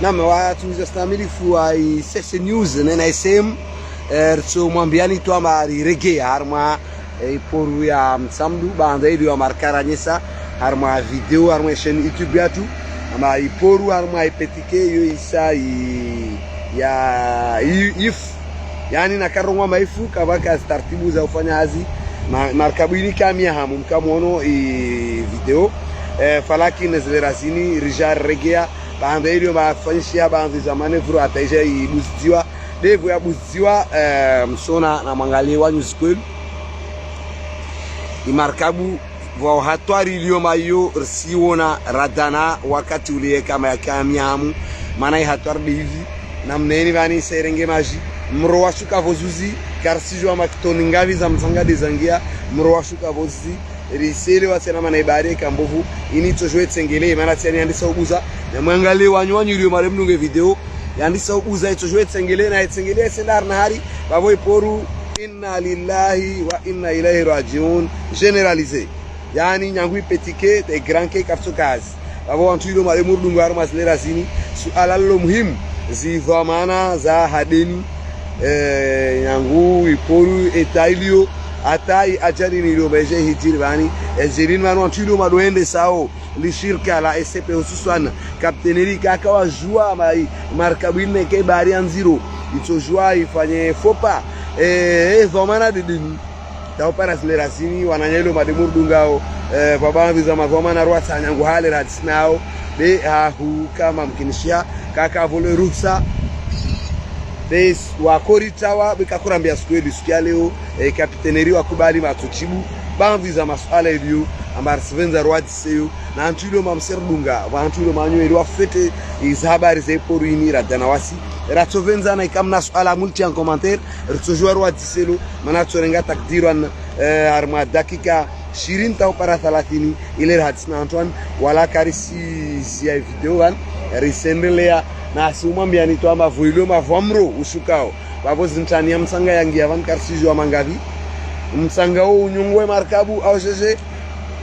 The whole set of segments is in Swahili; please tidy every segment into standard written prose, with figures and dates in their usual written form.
Naam, watunza stamilifu wa sese news na SM so mwambiani tu ama reggae harma iporu ya msamdu banda ile ya markara nyesa harma video harma chaîne YouTube yatu ama iporu harma ipetike yo isa ya if yani na karongwa maifu kabaka taratibu za ufanya hazi markabini kamia hamu mkamuono video falaki nezlerazini rijar reggae banda ile mafanyishia banda za manevro ataisha ibuziwa devu ya buziwa msona na mangalie wanyu school imarkabu wa hatwari iliyo mayo rsiona radana wakati ule kama ya kamiamu maana hatwari hivi na mneni bani serenge maji mrowashuka vozuzi karsijwa makitoni ngavi za msanga dezangia mrowashuka vozuzi risele wasena mana ibare kambovu ini tojwe tsengele maana tiani andisa ubuza na mwangalie wanyu iliyo mare mnunge video yandisa ubuza tojwe tsengele na tsengele sendar na hari babo iporu inna lillahi wa inna ilaihi rajiun generalize yani nyangui petike de grand ke kapsokaz babo wantu ilo mare murdungu arma zlera zini suala lo muhimu zidhamana za hadeni nyangu iporu etailio atai ajari nilo beje hijiri bani ejirin manu wantu ilo madoende sao li shirka la SCP hususan kapteneri kaka wa jua markabine ke bari anziro itojua ifanye fopa dhamana didini tao para zlerasini wananyelo mademur dungao baba viza madhamana ruasa nyangu hale radisnao de hu kama mkinishia kaka vole ruhusa des wakoritawa bikakurambia skweli sikia leo kapiteneri wakubali matuchibu banviza masuala hivyo ambar svenza rwadiseo na antilo mamserdunga vantilo manyo ilo afete izhabari ze poruini radanawasi ratsovenza na ikamna suala multi en commentaire rtsojwa rwadiselo mana tsorenga takdiran arma dakika shirin tau para 30 ile hatsna Antoine wala karisi sia video wan risendelea na simwambia ni to amba vuilo mavamro ushukao babo zintania msanga yangia van karsijwa mangavi msanga huu unyungwe markabu au jeje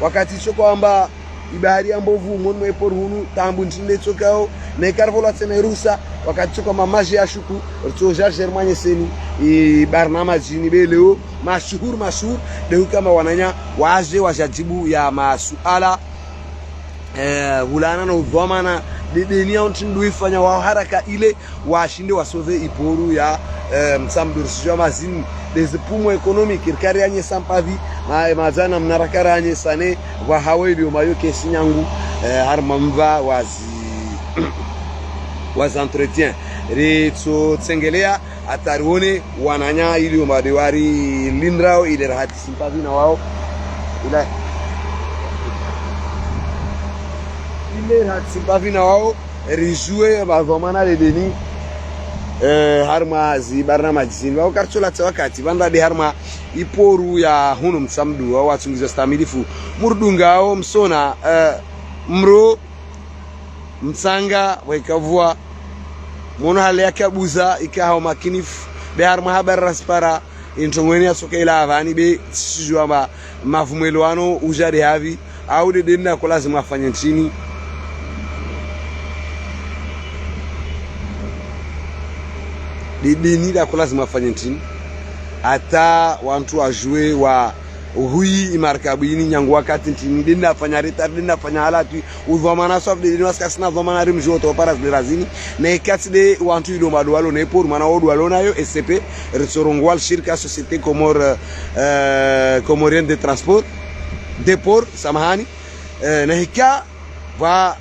wakati choko amba ibahari ambovu monwe porhunu tambu ntinde chokao ne karvola tsene rusa wakati choko mamaji ashuku rtoja germanye seni barnama jini beleo mashhur de kama wananya waje wajajibu ya masuala hulana na udhamana denia ontindu ifanya wa haraka ile washinde wasove iporu ya msamdursijwa mazini dezipumo economic irkarianye sampavi mazana mnarakaranye sane wa haweli mayo kesinyangu harmamva wazi entretien ritso tsengelea atarione wananya ili madewari lindrao ile rahati simpavi na wao ile rahati simpavi na wao rijue madhamana de deni harma zi barnama jini wao karchola wakati banda de harma iporu ya hunu msamdu wao watungiza stamilifu murdungao msona mro msanga waikavua mono hali yake buza ikaha makinifu be harma habar raspara intongweni asoka ila avani be sijua mavumelo ujari havi au de denna ko lazima afanye chini dini la ko lazima afanye chini hata wantu ajue wa hui imarkabini nyangu wakati ntini dina afanya retard dina afanya halatu udhamana sof de dina waskasina dhamana rim joto para zlerazini na ikati de wantu ilo madwalo na ipor mana odwalo nayo SCP rsorongwal shirka société comorienne de transport de port samahani na hika va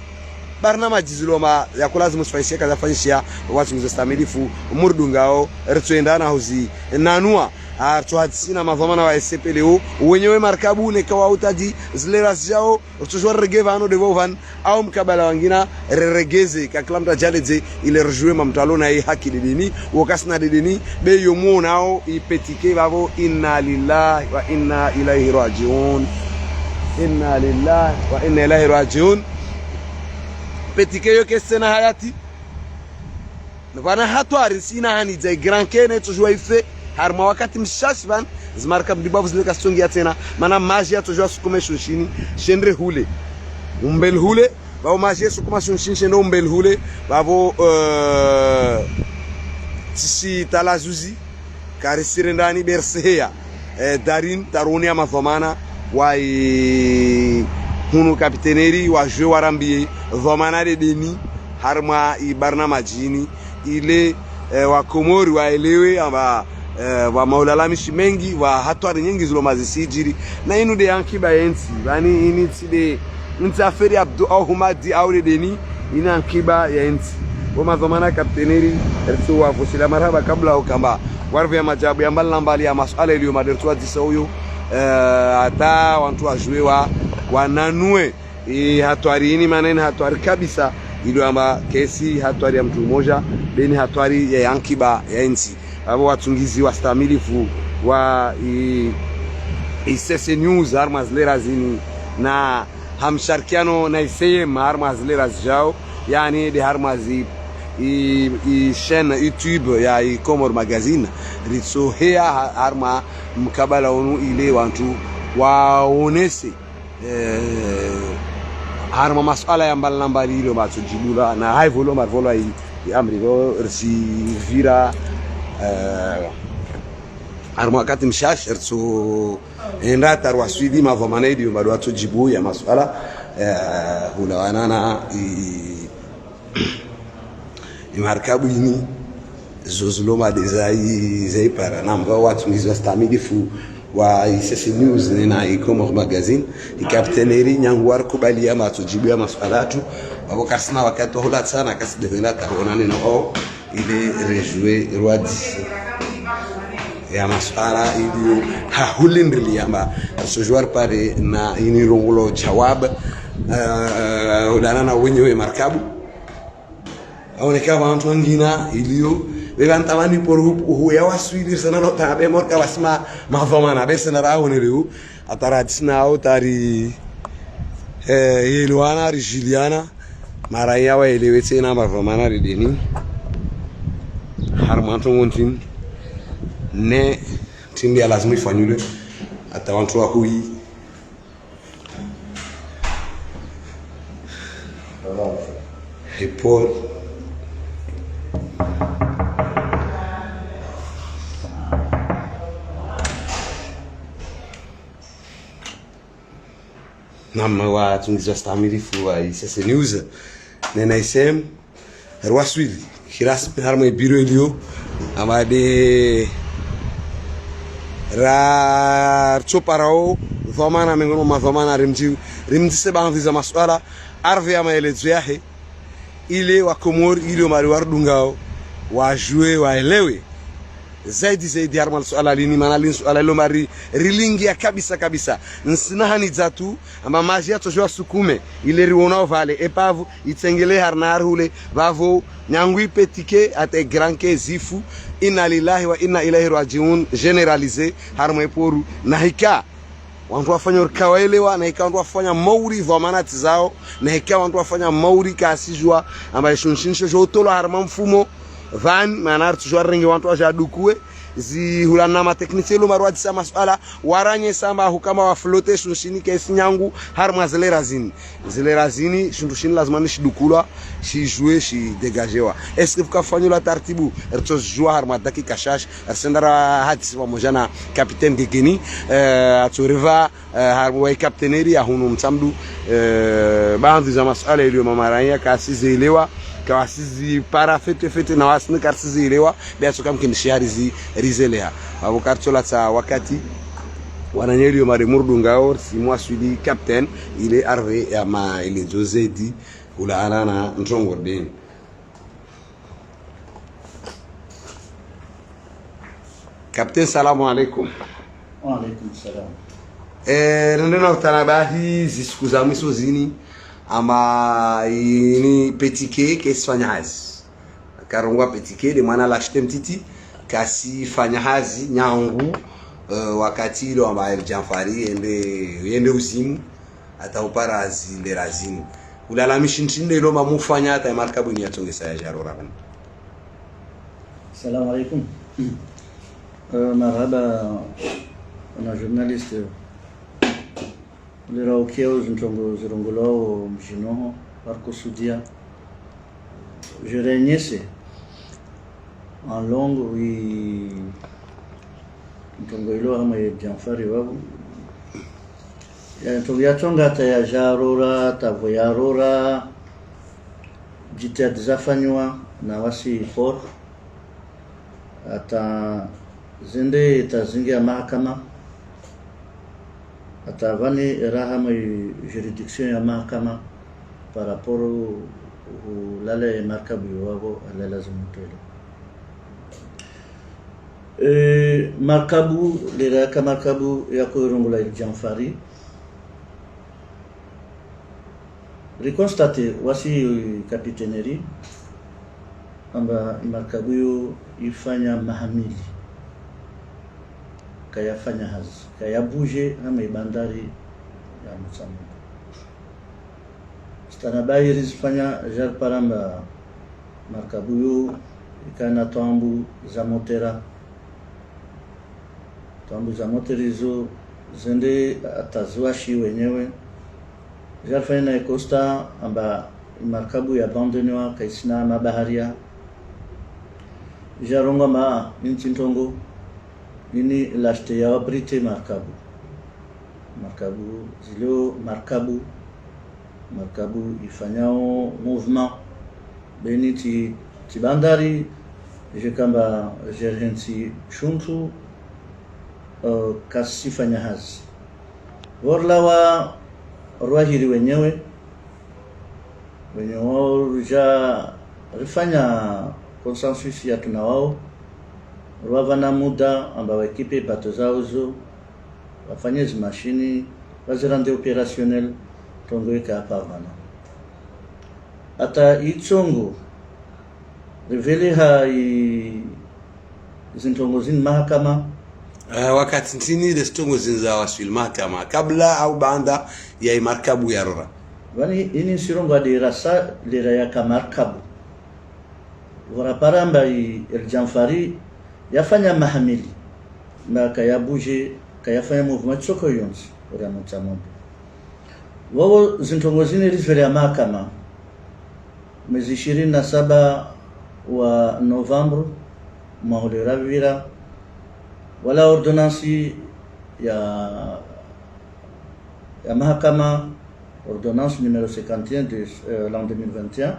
barnama jiziloma ya kulazimu sifaishia kaza fanyishia watu mzestamilifu murdungao rtsoendana hozi nanua artuhatsina madhamana wa SCP leo wenyewe markabu ne kwa utaji zleras jao rtojwa regevano devovan au mkabala wangina regeze kaklamta jaleze ile rejue mamtalo na haki didini wakasna didini be yomo nao ipetike babo inna lillahi wa inna ilaihi rajiun inna lillahi wa inna ilaihi rajiun petike yo kesena hayati nabana hatwari sina hani za grand kene tojwa ife harma wakati mshashban zmarka mdibavu zile kasongia tena mana maji tojwa sukume shini shendre hule umbel hule bao maji yesu kuma shunshinshe ndo mbel hule babo tisi talazuzi karisire ndani berseya darin taroni ama dhamana wa hunu kapiteneri wa jeu warambiye dhamana de deni harma ibarna majini ile wa Komori waelewe ama wa maulalamishi mengi wa hatari nyingi zilo mazisijiri na inu de yankiba yensi bani ini tside ntsaferi abdu au humadi au deni ina yankiba yensi wama dhamana kapiteneri ertu wa fusila marhaba kabla ukamba warve majabu ya mbali ya masuala iliyo madertu adisa huyo hata wantu wajue wananue hatari ini manene hatari kabisa ilo amba kesi hatari ya mtu mmoja beni hatari ya yankiba ya nchi abo watungizi wastamilifu wa isese news armas lerazini na hamsharkiano na iseyem armas lerazjao yani de armazi chaîne YouTube ya Komor magazine ritsohea arma mkabala onu ile wantu waonese harma masuala ya mbali ile batujibula na high volume marvolo ai amri go vira harma wakati mshash erso enda tarwa swidi mavomana ile bado watujibu ya masuala hulawanana imarkabu ini zozuloma zai para namga watu ngizo stamilifu wa isese news na Komor magazine ikapteneri nyangwar kubali ama tujibu ya masualatu babo kasna wakati hola sana kasidena taona neno ile rejouer roi ya masuala ilio hahulindri ama sojwar pare na inirongolo jawab udana na wenyewe markabu aonekana watu wengine ilio bebantamani por huya waswidi sana no tabe morka wasma mavomana besena raone leo ataratisna au tari yelwana rijiliana maraya wa elewete na mavomana redeni harmanto wontin ne tindi lazima ifanyule hata watu wa hui Paul nama wa tungiza stamilifu wa isese news nena isem rwaswili kirasmi harma biro ilio amade ra choparao dhamana mengono madhamana rimji seba anviza masuala arve ama elezo yahe ile wa Komori ile mari wardungao wajue waelewe zaidi harma suala lini manalin suala lo mari rilingia kabisa nsina zatu ama maji atojwa sukume ile riwona vale epavu itengele harnar hule bavo nyangui petike ate granke zifu inna lillahi wa inna ilaihi rajiun generalize harma eporu na hika wantu wafanya kawaelewa na hika wantu wafanya mauri dhamana zao na hika wantu wafanya mauri kasijwa ambaye shunshinsho jotolo harma mfumo van manar tujwa rengi wantu wajadukue zi hulana ma technicien marwadi sa masuala waranye samba hukama wa flotation shini kesi nyangu harma zile razini shundushini lazima nishidukula shi jouer shi dégager est-ce que fukafanyula tartibu erto jouer harma dakika shash sendara hadisi pamoja na capitaine Gegeni atoriva harwa captaineri ya hunu msamdu baadhi za masuala ile mamaranya kasi elewa kawasizi para fete na wasini karsizi elewa biaso kama kinishari rizelea abo kartola ta wakati wananyelio mari murdungao si mwaswidi captain ile arve ya ma ile Josedi ula anana ntongorden captain salamu alaikum. Wa alaikum salam. Nendena utanabahi zisikuza mwiso zini ama ini petike kesi fanya hazi karongwa petike de mwana lashite mtiti kasi fanya hazi nyangu wakati ilo ambaye Janfari ende usimu ata upara zile razini ulalamishi ntinde ilo mamufanya hata markabu ni atongesa ya jarora. Assalamu alaikum. Marhaba ana journaliste lera okeo zintongo zirongolo mjinoho warkusudia je renyese en longue wi ntongoilo ama Janfari wabu ya ntongiatonga ta ya jarora ta voyarora jitihada zafanywa na wasi por ata zende tazingia mahakama ata vani rahama juridiction ya mahakama par rapport lale markabu wabo ala lazima tole markabu lera ka markabu ya koirungula Janfari reconstater wasi kapiteneri amba markabu yo ifanya mahamili kayafanya hazi kayabuje ama bandari ya Mutsamadu stanabai rizifanya jar paramba markabu yo ikana tambu za motera hizo zende atazuashi wenyewe jar fanya costa amba markabu ya abandonwa kaisina mabaharia jaronga ma ntintongo nini lashte ya brite markabu zilo markabu ifanyao mouvement beniti tibandari je kamba jerhensi shuntu kasifanya hazi warlawa ruahiri wenyewe ja rifanya consensus ya tuna wao ruavana muda amba wakipe bato zao zo wafanye mashini wazirande opérationnel tongoeka apavana ata ichongo revele zintongo zin mahakama wakati ntini destongo zinza waswil mahakama kabla au baada ya markabu ya rora wani ini sirongo adirasa lera ya kamarkabu waraparamba Janfari yafanya mahamili na kayabuje kayafanya mouvement soko yonsi ora Mutsamadu wao zintongo zine rivele ya mahakama mwezi 27 wa Novembre mahulera vira wala ordonnance ya mahakama ordonnance numéro 51 de l'an 2021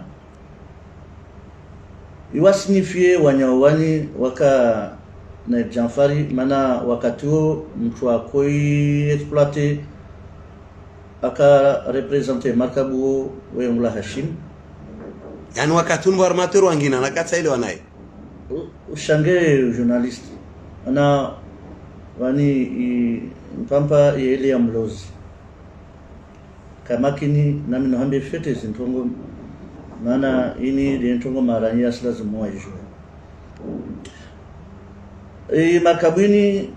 iwa signifie wanyawani waka na Janfari mana wakati huo mtu akoi exploiter aka representer markabu wengula Hashim yani wakati huo armateur wangina nakata ile wanaye ushange journalist ana wani mpampa ile ya mlozi kamakini nami nohambe fete zintongo maana ini zintongo maranya lazima wajue makabini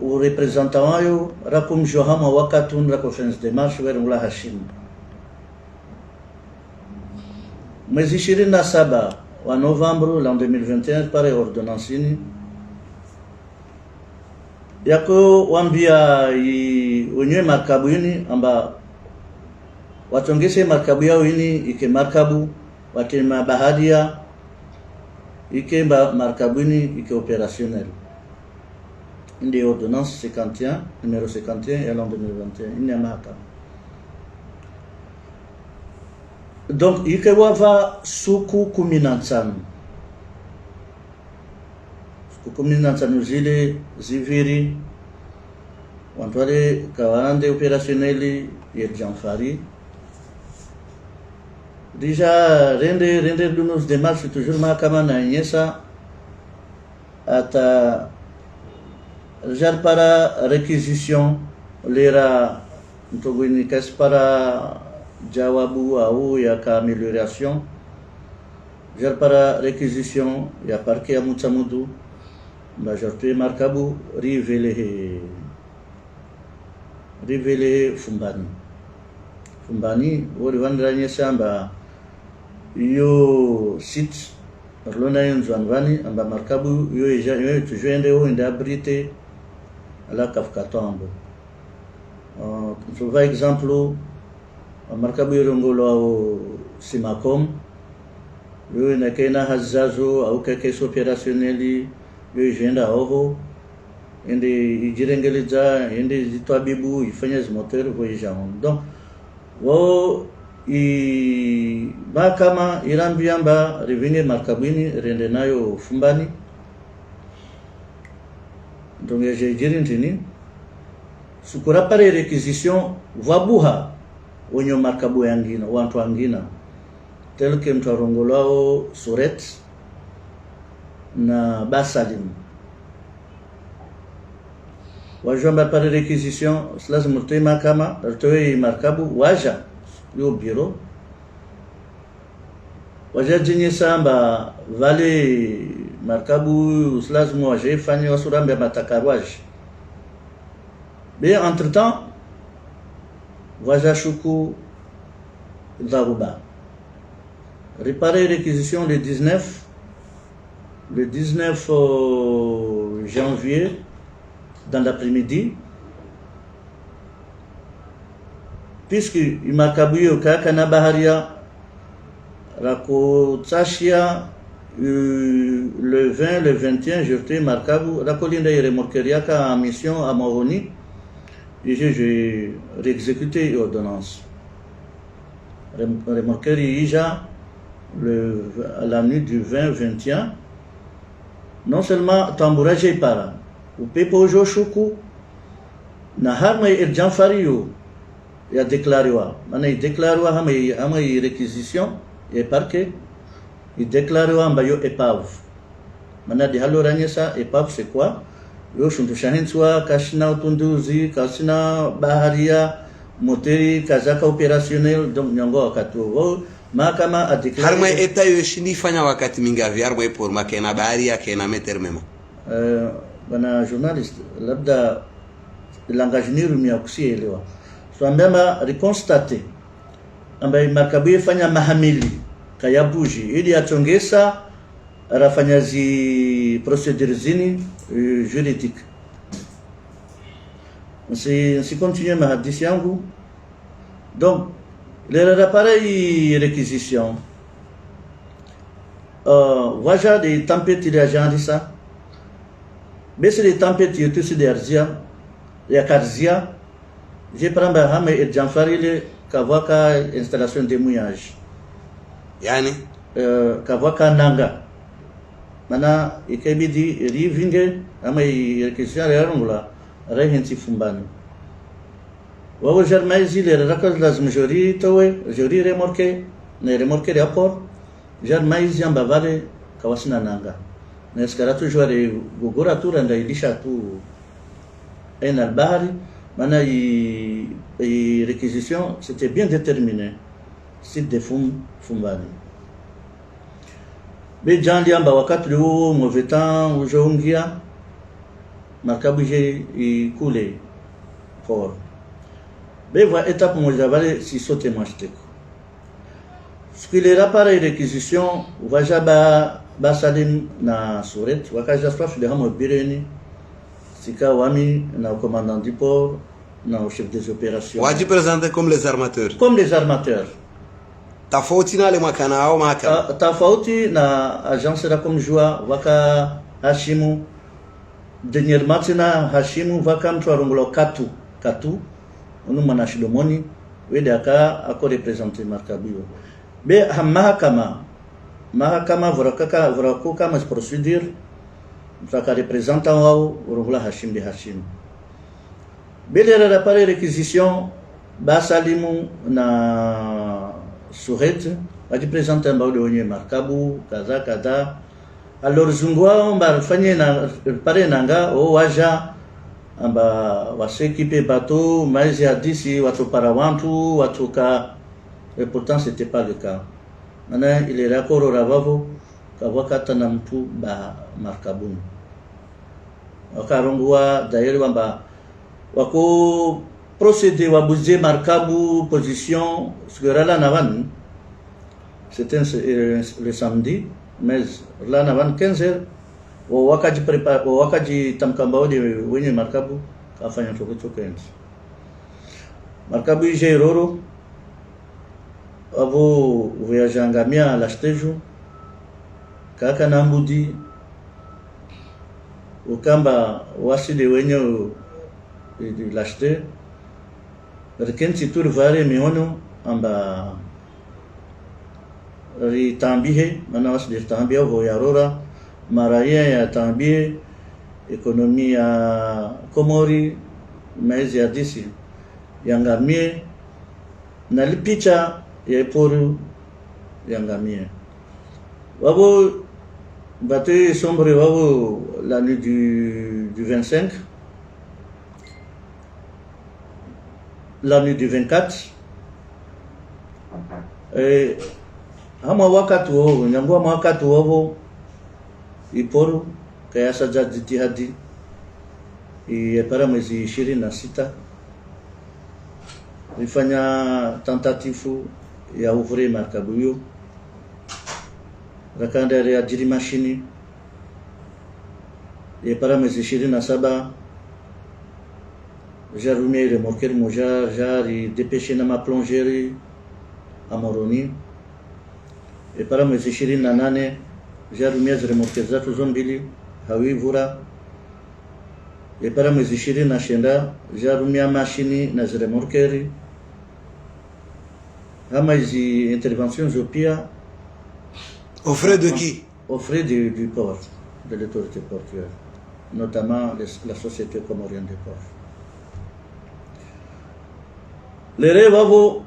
o representant wayo rakum johama wakatun la conference de marche wengula Hashim mwezi 27 wa Novembre l'an 2021 pare ordonnance ini yako wambia wenyewe markabu ini amba watongese markabu yao ini ike markabu watema baharia ike markabu ini ike opérationnel indi ordonnance 51 numéro 51 ya l'an 2021 ini mahakama donc ike wava suku 15 19 zile ziviri wantwale kawarande opérationnel ya Janfari déjà rende dunos démarches toujours mahakama na nyesa ata jar para réquisition lera ntogwini kas para jawabu au ya ka amélioration jar para réquisition ya parquet ya Mutsamadu majorité markabu rivele fumbani wori wandranya samba yo site lona yonzwanvani amba markabu yo tujende ho inda abrité ala kafkatombo on trouve exemple markabu irongolo au simakom yo inakena hazazo au keke opérationnel yo jenda oho ende ijirengeleza ende zitwabibu ifanya zimoteur voyajamo donc wo i bakama irambiamba revinge markabini rende nayo fumbani donc je jirintini sukura pare requisition vabuha onyo markabu yangina wantu wangina tel que mtarongolao Suret na Basalim wajomba pare requisition lazima mtema kama rtoe markabu waja yo bureau waja jinye samba vale markabu lazima waje fanya wasurambe matakarwaje mais entre temps waja shuku Zaruba réparer réquisition le 19 janvier dans l'après-midi puisque imakabuyo kaka na baharia rako tsashia le 20 le 21 jeté markabu rakolinda remorqueria ka en mission à Moroni et j'ai réexécuté l'ordonnance remorquerie ija à la nuit du 20-21 non seulement tambourage para o pepo joshuku na harma Janfario ya déclaré mana il déclaré hama réquisition et parquet il déclaré amba yo épave mana de haloranye sa épave c'est quoi yo shuntu shahenswa kashina utunduzi kasina baharia moteri kazaka opérationnel donc nyongo wakati mahakama a déclaré harma eta yo shini fanya wakati mingavi harma pour makena baharia kena meter memo bana journaliste labda langage rumia kusielewa tuambema reconstater ambaye markabu fanya mahamili kayabuji ili atongesa rafanya zi procédures zini juridique si continue ma hadisi yangu donc le pareil réquisition waja de tempête de agentissa bese de tempête yotu si derzia ya karzia je pramba hame et Janfarile kavaka installation de mouillage yani kavaka nanga mana ikebidi rivinge ama réquisition ya rongula rehenti fumbani wawo jarmaizi le rakaz lazim jori towe jori remorque ne remorque de apport jarmaizi amba vale kawasina nanga na eskara toujours gogora tura nda ilisha tu en albahari mana réquisition c'était bien déterminé site de fumbani be jandi amba wakati le mauvais temps ujongia markabu j'ai coulé fort be va étape mojavale si sote mashteko ce qu'il est pareil réquisition vajaba Basalim na Suret wakaja swaf de hamo bireni sika wami na commandant du port na chef des opérations waji présenté comme les armateurs tofauti na le makana au mahakama tofauti na agence la comme joa waka Hashimu dernièrement na Hashimu waka mtu arongolo katu onu manashidomoni wede aka ako représenter markabiyo be mahakama vurakuka mas procédure mtaka représentant wao urongula Hashim de Hashim belera la pare réquisition Basalimu na Suret waji présenter mbao de onye markabu kaza alors zungwa mba fanye na pare nanga o waja amba wasekipe bateau mais hadisi watu para watu ka et pourtant c'était pas le cas mana ile rakoro ravavo kawakata na mtu ba markabuni wakarongwa d'ailleurs wamba wako procéder wabuze markabu position sugara navan c'était le samedi mais là navan 15h wakaji prepare wakaji tamkambao de wenye markabu kafanya chokochoko markabu ije roro avo voyage ngamia lastejo kaka na mbudi ukamba waside wenye laste rekenti tur vare miono amba ritambihe mana waside tambia vo yarora maraya ya tambie ekonomi ya Komori maizi ya disi yangamie na lipicha ya poru yangamie wabo bateau sombre wabo la nuit du 25 la nuit du 24 hama wakati wao nyangua wakati wao iporu kaya saja jitihadi para mwezi 26 nilifanya tentatifu ya ouvrir markabu hiyo rakanda ya jiri mashini para mwezi 27 jarumia ile moker moja jari dépêché na ma plongerie à Moroni para mwezi 28 jarumia zile moker zatu zombili hawi vura para mwezi 29 jarumia mashini na zile morkeri ama hizi interventions pia aux frais de qui? Aux frais du port, de l'autorité portuaire, notamment la société comorienne des ports. Lere wavo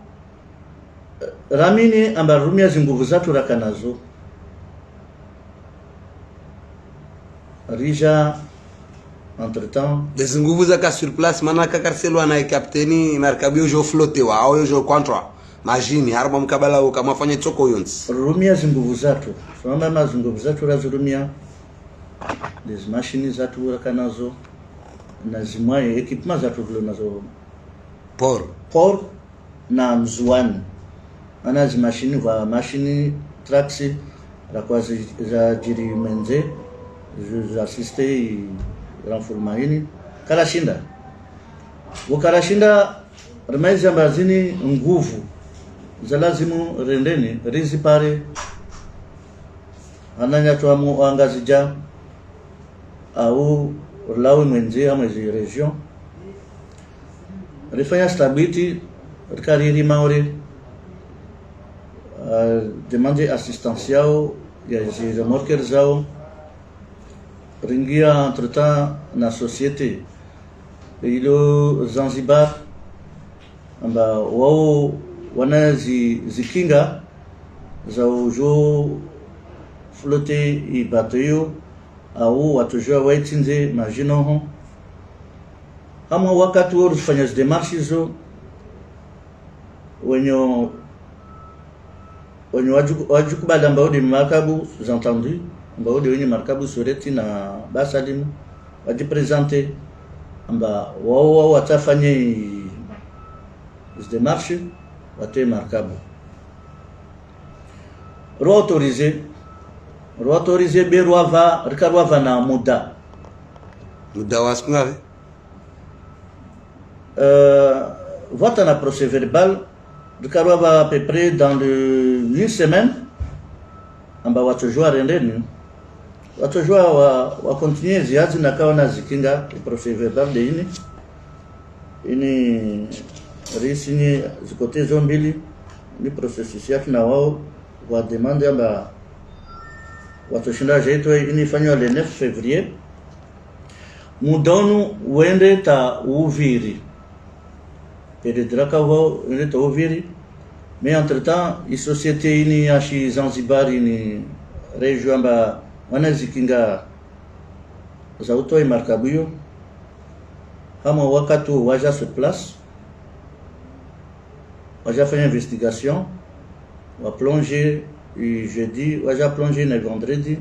ramini amba rumia zinguvu zatu rakanazo rija entre-temps des nguvu zaka sur place mana kakarselwa na kapteni markabu jo flotte wa au jo contrat majini harba mkabala kama fanya choko yonsi rumia zinguvu zatu sonamba mazinguvu zatu razurumia des machines zatu rakanazo na zimwaye equipement zatu vile nazo port na mzuani ana zi machine va machine traxi rakwa za jiri menze za assiste renforcement ini kalashinda ukarashinda remaiza bazini nguvu za lazimu rendeni rizipare ananya tuamu angazija au lawe mwenze ama zi region rifanya stability kariri maori demande assistencial ya zi remorker zao ringia entre-temps na société ilo Zanzibar amba wao wana zikinga za ujo flotte i bateau au watujua waitinze majinoho ama wakati wao kufanya demarches hizo wenye wajukubali ambao ni markabu entendu ambao wenye markabu sureti na basalim wajipresente amba wao watafanya demarches wate markabu ro autorisé be rikarwa na muda waskungawe vote na procès verbal rikarwa à peu près dans une semaine amba watojua rendeni watojua wa continuer ziazi na kaona zikinga procès verbal de ini risini zikote zombili ni processus yake na wao wa demande amba watoshinda jeito inifanywa le 9 février mudonu wende ta uviri peredraka wao wende ta uviri mais entre temps i société ini ashi Zanzibar ini région amba wanazikinga za utoi markabuyo kama wakati waja sur place waja fait investigation wa plonger jeudi waja plonger na vendredi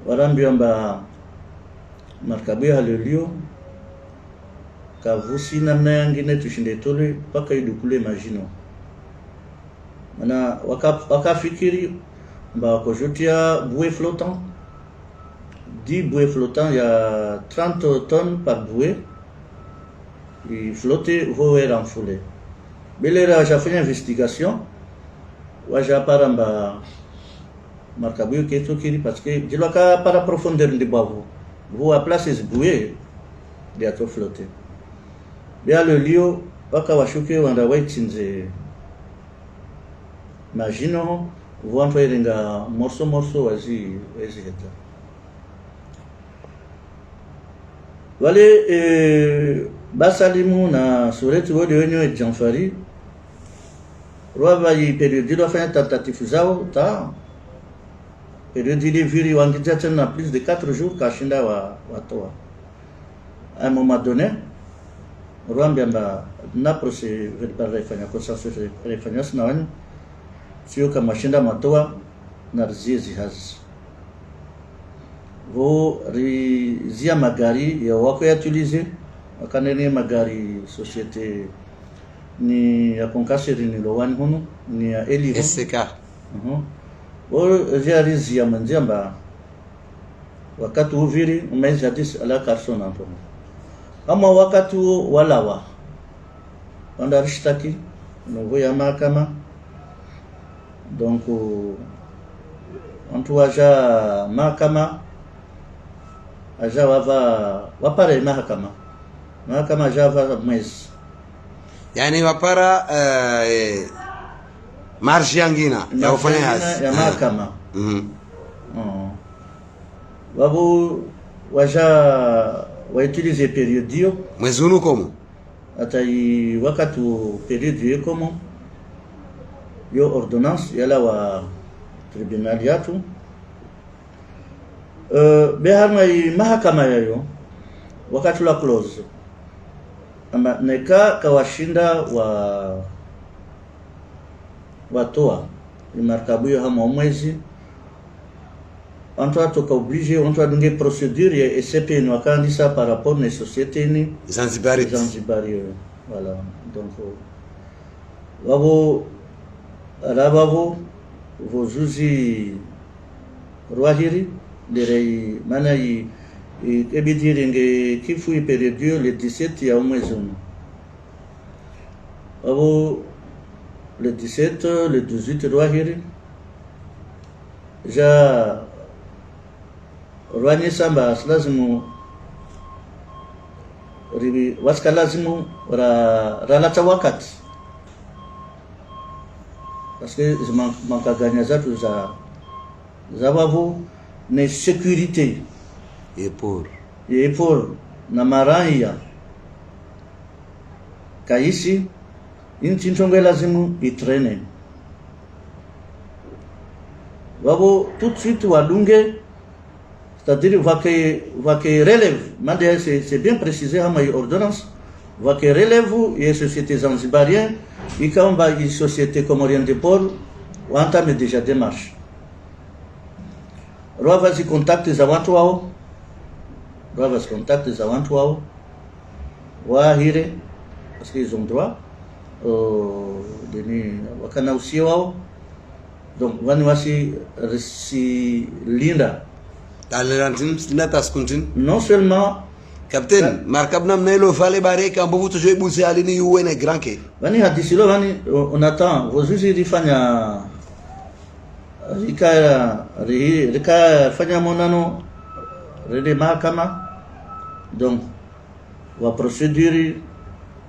warambiamba markabuyo halelio kavusi namna yangine tushinde tole paka idukule majino mana wakafikiri mba wakojotia bouée flottant 10 bouées flottants, il y a 30 tonnes par bouée. Il flottait, vous renfoulé. Belera a fait une investigation. waja paramba markabu keto kiri parce que jilo ka para profondeur de bavo vous à place is boué de ato flotter bien le lieu waka washuke wanda waitinze imagino vous envoyeringa morceau wazi heta wale basalimu na sureti wode wenyewe Janfari rwava yi periodi wafanya tentative zao ta periodi ile viri wangija tena plus de 4 jours kashinda watoa à un moment donné rwambia mba na procès verbal ifanya kosa refanya na wani sio kama shinda matoa na rizizi hazi vo rizia magari ya wako ya utiliser wakanene magari société ni ya konkasiri ni lowani hunu ni ya eli SK vo rizia manziamba wakati uviri umeza dis ala karsona hapo ama wakati walawa wanda rishtaki no ya mahakama donc antu waja mahakama aja wapare mahakama java mwezi yani wapara marshi yangina ya ufanya hazi ya mahakama wabu waja wautilize periodio mwezi unu komo hata wakati periodio komo yo ordonnance yala wa tribunal yatu beharma mahakama yayo wakati la close ama neka kawashinda watoa markabu yo hama mwezi anto atoka obligé anto adunge procédure ya SCP no akandisa par rapport na société ni Zanzibari voilà donc wabo alababo vozuzi roahiri direi mana ebidire nge kifu iperidio le 17 ya mwezi uno wabo le 17 le 18 roahiri ja rwani samba lazimu ribi waska lazimu ralata wakati parce que manka ganya zatu za babu ne sécurité et pour na maraya kaisi inchi ntonge lazimu itrene babu tout de suite wadunge c'est-à-dire va que relève mande c'est bien précisé à ma ordonnance va que relève et société zanzibarien et quand va une société comorienne de port on entame déjà démarche roi va se contacter za watu wao wa hire parce qu'ils ont droit de wakana usi wao donc wani wasi linda non seulement capitaine markabna mnailo fale bare kambo buto joy busi alini yuwene granke wani hadisilo wani on attend vozuzi rifanya rika fanya monano rede mahakama donc wa procédure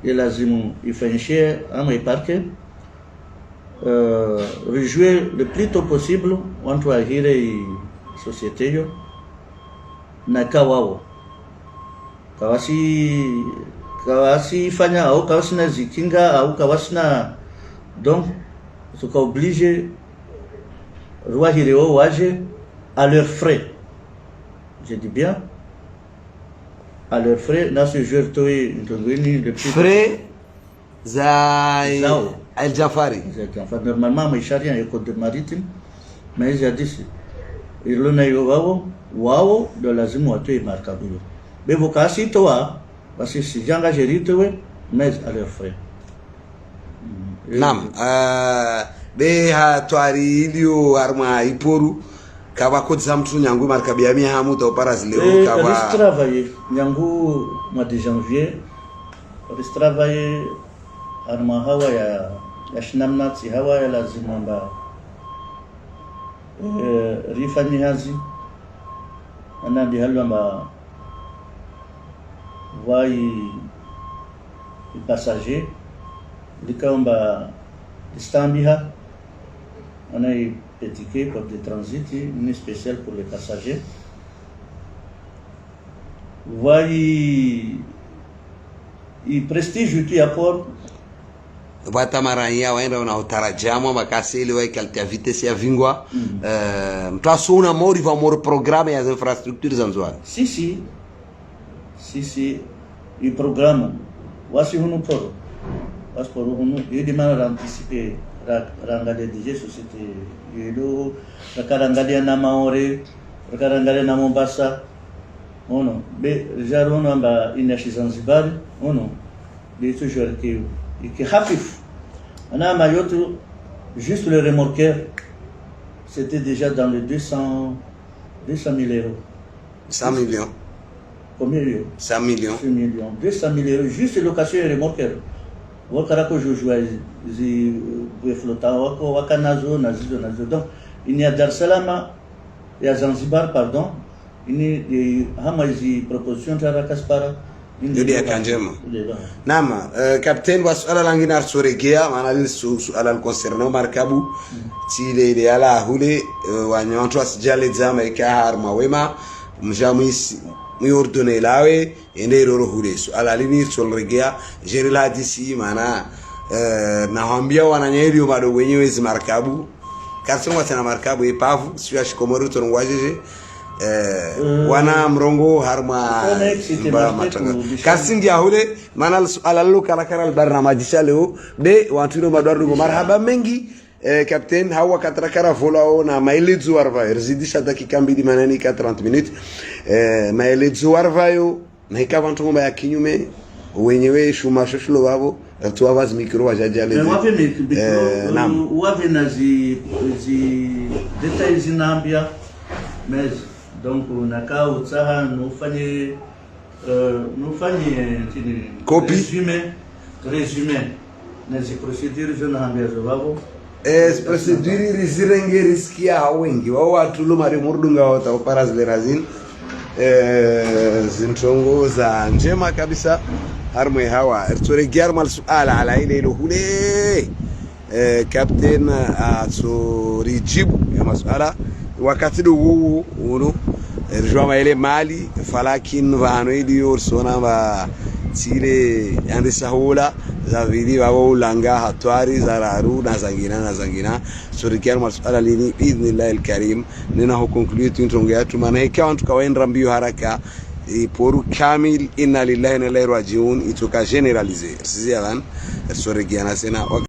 ilazimu ifanyishie ama iparke rejouer le plus tôt possible watu ahire société yo na kawao kawasi fanya au kawasi na zikinga au kawasi na donc soka obligé roi hireo waje à leurs frais, je dis bien à leurs frais na ce jour toi le frais zai al Jafari normalement mais charia et code maritime mais j'ai dit ilo na yo wao ndo lazima watoe markabu bevo kasi toa basi sijanga jeritowe mais à leurs frais nam be ha twari ilio arma iporu kaba kodza mtu nyangu markabu ya mihamu to parazileo kaba travailler nyangu mois de janvier travailler arma hawa ya shinamnati hawa ya lazima mba rifanyi hazi anandi halamba vai passager likaomba stambiha on a des tickets pour des transits, une spéciale pour les passagers. Vai i prestige tu apport Wata maranya waenda una utarajamu makasili wa ikaltia vitesse ya vingwa mtaso una mori va mori programme ya infrastructure zanzwa. Si i programme wasi hunu poro pasporo hunu yedi mana anticiper rangade DJ société yedo rangade na maore rangade na Mombasa ono be jarono amba inashi Zanzibar ono de toujours que hafif ana mayoto juste le remorqueur c'était déjà dans les 200 000 euros. 100 millions. Combien euros? 100 millions. 200 000 euros juste location et remorqueur. Wakarako jojoa zi flota wako wakanazo nazizo. Donc il y a Dar es Salaam et à Zanzibar pardon. Il y a hamazi proposition de Kaspara. Yudi ya kanjema. Nama, kapten wa suala langina arsoregea maana suala concernant markabu tile ile ala hule wanyonto asijale zama ikahar mawema mjamisi miordone lawe ende roro hule suala lini solregea jeri la disi maana naambia wananyeri bado wenyewe zi markabu kasema tena markabu epavu sio shikomoro tonwajeje wana mrongo harma matanga kasingi ahule manal alalu kala albarnamaj shaleo be wantino madwardo marhaba mengi captain hawa katrakara volao na maelezo warva rezidisha dakika mbili manani 30 minutes maelezo warvayo na ikavantu ya kinyume wenyewe shumashoshulo wabo tuwavazi mikro wajajale wapi mikro wapi nazi details zinambia mais donc nakaa utsaha nufanye résumé nazi procedure zona hambia zobabo procedure rizirenge riskia wengi wao watu lumari murdunga wata parazle razin zintongo za njema kabisa harmwe hawa ertore germal suala ala ile hule captain aturijibu ya masuala wakati do uno rejoma ile mali falakin vano ili sona ba tire ande sahula za vidi wao langa hatwari za raru na zangina surikiano masuala lini idhnillah alkarim nina ho conclude tuntongo yetu maana ikawa tukawaenda mbio haraka poru kamil inna lillahi wa inna ilaihi rajiun itoka generaliser sisi yalan surikiana sena